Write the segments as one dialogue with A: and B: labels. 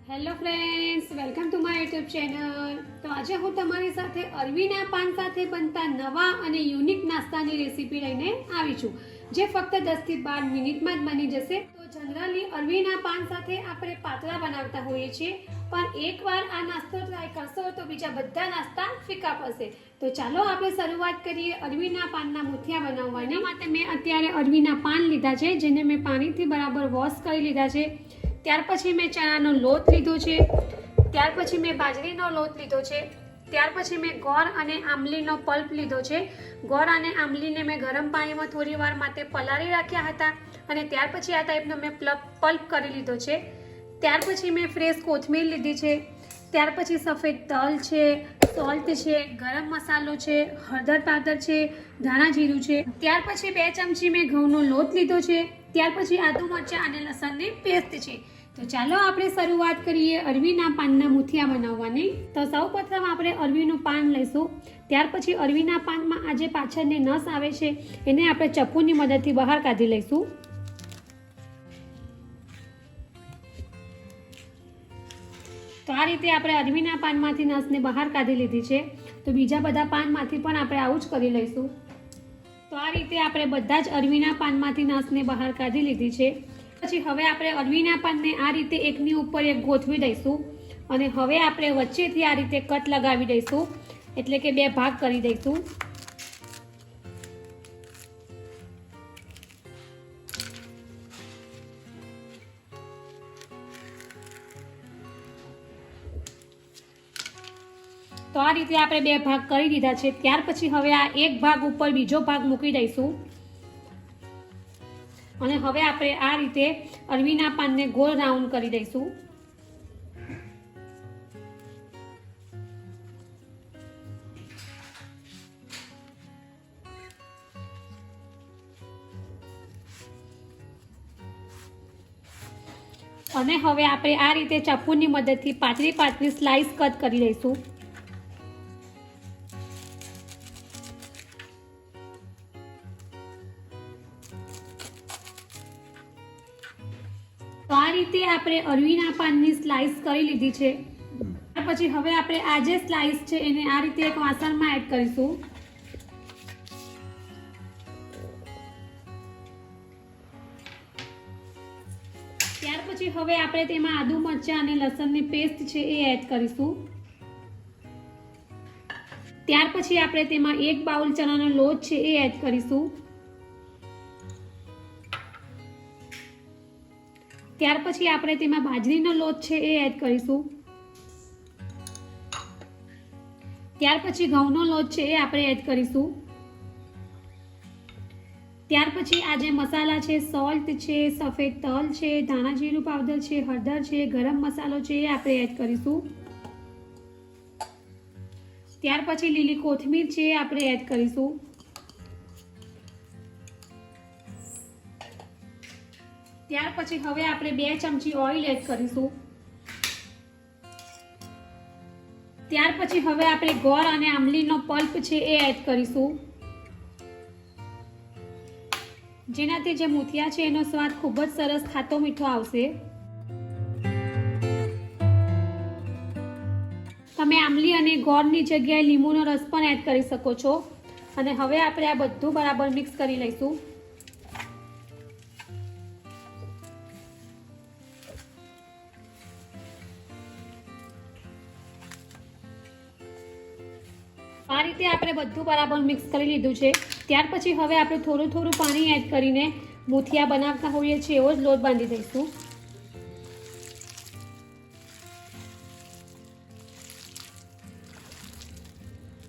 A: Hello friends, welcome to my YouTube channel. તો આજે હું તમારી સાથે અરવીના પાન સાથે બનતા નવા અને યુનિક નાસ્તાની રેસીપી લઈને આવી છું, જે ફક્ત 10 થી 12 મિનિટમાં જ બની જશે। તો જનરલી અરવીના પાન સાથે આપણે પાતળા બનાવતા હોઈએ છીએ, પણ એકવાર આ નાસ્તો ટ્રાય કરશો તો બીજા બધા નાસ્તા ફીકા પડશે। તો ચાલો આપણે શરૂઆત કરીએ અરવીના પાનના મુઠિયા બનાવવાની। એના માટે મેં અત્યારે અરવીના પાન લીધા છે, જેને મેં પાણીથી બરાબર વોશ કરી લીધા છે। ત્યાર પછી મેં ચણાનો લોટ લીધો છે, ત્યાર પછી મેં બાજરીનો લોટ લીધો છે, ત્યાર પછી મેં ગોળ અને આંબલીનો પલ્પ લીધો છે। ગોળ અને આંબલીને મેં ગરમ પાણીમાં થોડી વાર માટે પલાળી રાખ્યા હતા અને ત્યાર પછી આ ટાઈપનો મેં પલ્પ કરી લીધો છે। ત્યાર પછી મેં ફ્રેશ કોથમીર લીધી છે, ત્યાર પછી સફેદ તલ છે, સોલ્ટ છે, ગરમ મસાલો છે, હળદર પાવડર છે, ધાણા જીરું છે। ત્યાર પછી 2 ચમચી મેં ઘઉંનો લોટ લીધો છે, ત્યાર પછી આદુ મરચાં અને લસણની પેસ્ટ છે। તો ચાલો આપણે શરૂઆત કરીએ અરવીના પાનના મુઠિયા બનાવવાની। તો સૌપ્રથમ આપણે અરવીનું પાન લઈશું, ત્યાર પછી અરવીના પાનમાં આ જે પાછળની નસ આવે છે એને આપણે ચપ્પુની મદદથી બહાર કાઢી લઈશું। તો આ રીતે આપણે અરવીના પાનમાંથી નસને બહાર કાઢી લીધી છે। તો બીજા બધા પાનમાંથી પણ આપણે આવું જ કરી લઈશું। તો આ રીતે આપણે બધા જ અરવીના પાનમાંથી નસને બહાર કાઢી લીધી છે। પછી હવે આપણે અરવીના પાનને આ રીતે એકની ઉપર એક ગોઠવી દઈશું અને હવે આપણે વચ્ચેથી આ રીતે કટ લગાવી દઈશું, એટલે કે 2 ભાગ કરી દઈશું। તો આ રીતે આપણે 2 ભાગ કરી દીધા છે। ત્યાર પછી હવે આ એક ભાગ ઉપર બીજો ભાગ મૂકી દઈશું અને હવે આપણે આ રીતે અરવીના પાનને ગોળ રાઉન્ડ કરી દઈશું। અને હવે આપણે આ રીતે ચાકુની મદદથી પાતળી સ્લાઇસ કટ કરી દઈશું। તો આ રીતે આપણે અરવીના પાનની સ્લાઇસ કરી લીધી છે। ત્યાર પછી હવે આપણે આ જે સ્લાઇસ છે એને આ રીતે એક વાસણમાં એડ કરીશું। ત્યાર પછી હવે આપણે તેમાં આદુ મરચાં અને લસણની પેસ્ટ છે એ એડ કરીશું। ત્યાર પછી આપણે તેમાં 1 બાઉલ ચણાનો લોટ છે એ એડ કરીશું। ત્યાર પછી આપણે તેમાં બાજરીનો લોટ છે એ એડ કરીશું। ત્યાર પછી ઘઉંનો લોટ છે એ આપણે એડ કરીશું। ત્યાર પછી આ જે મસાલા છે, સોલ્ટ છે, સફેદ તલ છે, ધાણા જીરું પાવડર છે, હળદર છે, ગરમ મસાલો છે એ આપણે એડ કરીશું। ત્યાર પછી લીલી કોથમીર છે એ આપણે એડ કરીશું। ત્યાર પછી હવે આપણે 2 ચમચી ઓઇલ એડ કરીશું। ત્યાર પછી હવે આપણે ગોળ અને આંબલીનો પલ્પ છે એ એડ કરીશું, જેનાથી જે મુઠિયા છે એનો સ્વાદ ખૂબ જ સરસ ખાટો મીઠો આવશે। તમે આંબલી અને ગોળની જગ્યાએ લીંબુનો રસ પણ એડ કરી શકો છો। અને હવે આપણે આ બધું બરાબર મિક્સ કરી લઈશું। આ રીતે આપણે બધું બરાબર મિક્સ કરી લીધું છે। ત્યાર પછી હવે આપણે થોડું પાણી એડ કરીને મુઠિયા બનાવતા હોઈએ છીએ એવો જ લોટ બાંધી દઈશું।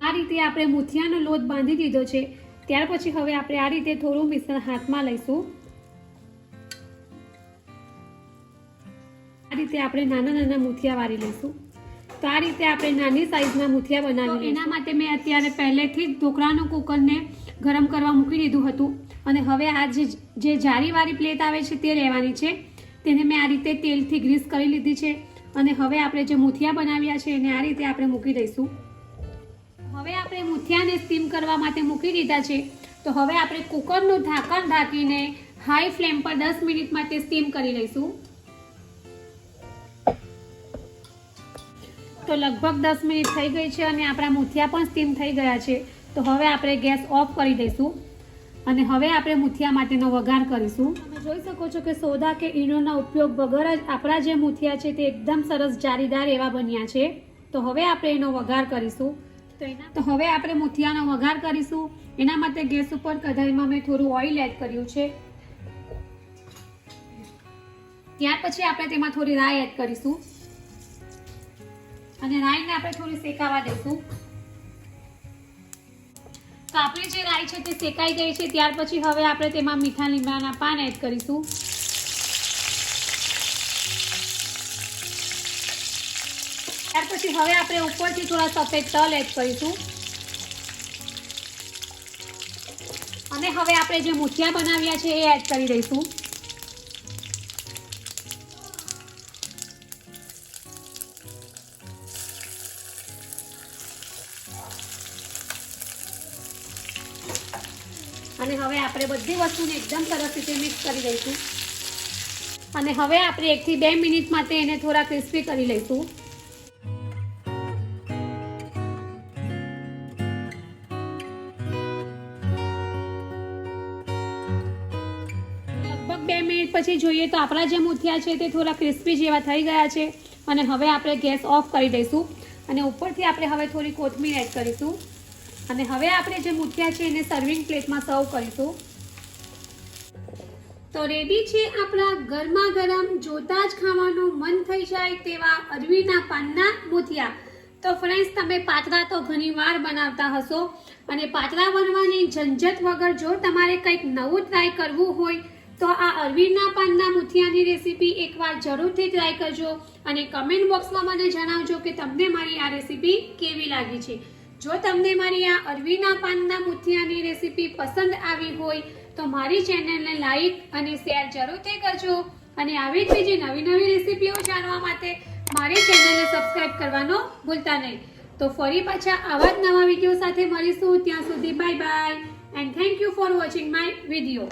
A: આ રીતે આપણે મુઠિયાનો લોટ બાંધી દીધો છે। ત્યાર પછી હવે આપણે આ રીતે થોડું મિશ્રણ હાથમાં લઈશું। આ રીતે આપણે નાના મુઠિયા વાળી લઈશું। તો આ રીતે આપણે નાની સાઈઝના મુઠિયા બનાવી એના માટે મેં અત્યારે પહેલેથી જ ઢોકળાનું કુકરને ગરમ કરવા મૂકી દીધું હતું અને હવે આ જે જાળીવાળી પ્લેટ આવે છે તે લેવાની છે। તેને મેં આ રીતે તેલથી ગ્રીસ કરી લીધી છે અને હવે આપણે જે મુઠિયા બનાવ્યા છે એને આ રીતે આપણે મૂકી દઈશું। હવે આપણે મુઠિયાને સ્ટીમ કરવા માટે મૂકી દીધા છે। તો હવે આપણે કુકરનું ઢાંકણ ઢાંકીને હાઈ ફ્લેમ પર 10 મિનિટ માટે સ્ટીમ કરી લઈશું। તો લગભગ 10 મિનિટ થઈ ગઈ છે અને આપણા મૂઠિયા પણ સ્ટીમ થઈ ગયા છે. તો હવે આપણે ગેસ ઓફ કરી દઈશું અને હવે આપણે મૂઠિયા માટેનો વઘાર કરીશું. તમે જોઈ શકો છો કે સોડા કે ઈનોના ઉપયોગ વગર જ આપણા જે મૂઠિયા છે તે એકદમ સરસ જાળીદાર એવા બન્યા છે. તો હવે આપણે એનો વઘાર કરીશું. તો હવે આપણે મૂઠિયાનો વઘાર કરીશું. એના માટે ગેસ ઉપર કઢાઈમાં મેં થોડું ઓઇલ એડ કર્યું છે. ત્યાર પછી આપણે તેમાં થોડી રાઈ એડ કરીશું અને રાઈને આપણે થોડી શેકાવા દઈશું. તો આપણી જે રાઈ છે તે શેકાઈ ગઈ છે. ત્યાર પછી હવે આપણે તેમાં મીઠા લીમડાના પાન એડ કરીશું. ત્યાર પછી હવે આપણે ઉપરથી થોડા સફેદ તલ એડ કરીશું અને હવે આપણે જે મૂઠિયા બનાવ્યા છે એ એડ કરી દઈશું. અને હવે આપણે બધી વસ્તુને એકદમ સરસ રીતે મિક્સ કરી દઈશું અને હવે આપણે 1 થી 2 મિનિટ માટે એને થોડા ક્રિસ્પી કરી લઈશું. લગભગ 2 મિનિટ પછી જોઈએ તો આપણા જે મૂઠિયા છે તે થોડા ક્રિસ્પી જેવા થઈ ગયા છે અને હવે આપણે ગેસ ઓફ કરી દઈશું અને ઉપરથી આપણે હવે થોડી કોથમીર એડ કરીશું અને હવે આપણે જે મૂઠિયા છે એને સર્વિંગ પ્લેટમાં સર્વ કરીશું. તો રેડી છે આપણા ગરમા ગરમ જોતા જ ખાવાનું મન થઈ જાય તેવા અરવીના પાનના મૂઠિયા. તો ફ્રેન્ડ્સ, તમે પાતરા તો ઘણીવાર બનાવતા હશો અને પાતરા બનવાની ઝંઝટ વગર જો તમારે કંઈક નવું ટ્રાય કરવું હોય તો આ અરવીના પાનના મૂઠિયાની રેસીપી એકવાર જરૂરથી ટ્રાય કરજો અને કમેન્ટ બોક્સમાં મને જણાવજો કે તમને મારી આ રેસીપી કેવી લાગી છે. જો તમને મારી આ અરવીના પાનના મૂઠિયાની રેસીપી પસંદ આવી હોય તો મારી ચેનલને લાઈક અને શેર જરૂરથી કરજો અને આવી જ બીજી નવી રેસીપીઓ જાણવા માટે મારી ચેનલને સબસ્ક્રાઇબ કરવાનો ભૂલતા નહીં. તો ફરી પાછા આવા જ નવા વિડીયો સાથે મળીશું. ત્યાં સુધી bye bye and thank you for watching my video.